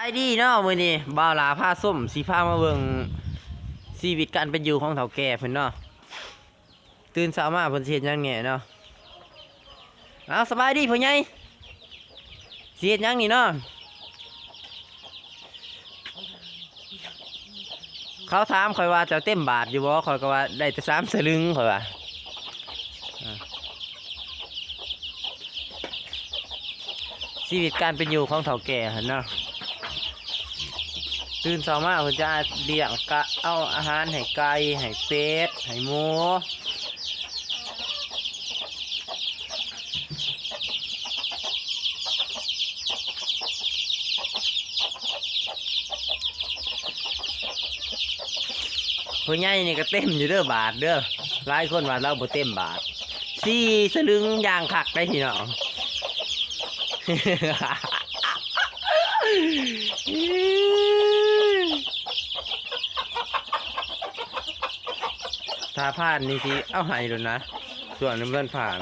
ไอ้ดีเนาะมื้อนี้บ่าวหลาพาส้มสิพามาเบิ่งชีวิตการเป็นอยู่ของเฒ่าแก่เพิ่นเนาะตื่นเช้ามาเพิ่นสิเฮ็ดหยังแหน่เนาะเอาสบายดีพ่อใหญ่สิเฮ็ดหยังนี่เนาะเขาถามข่อยว่าเจ้าเต็มบาทอยู่บ่ข่อยก็ว่าได้แต่3 สลึงข่อยว่าชีวิตการเป็นอยู่ของเฒ่าแก่หั่นเนาะตื่นเช้ามาเพิ่นจะเลี้ยงกะเอาอาหารให้ไก่ให้เป็ดให้หมูผู้ใหญ่นี่ก็เต็มอยู่เด้อบาทเด้อหลายคนว่าเราบ่เต็มบาท4 สลึงอย่างคักได้พี่น้อง ถ้าผ่านนี่สิเอาให้แล้วนะส่วนน้ำเงินผ่าน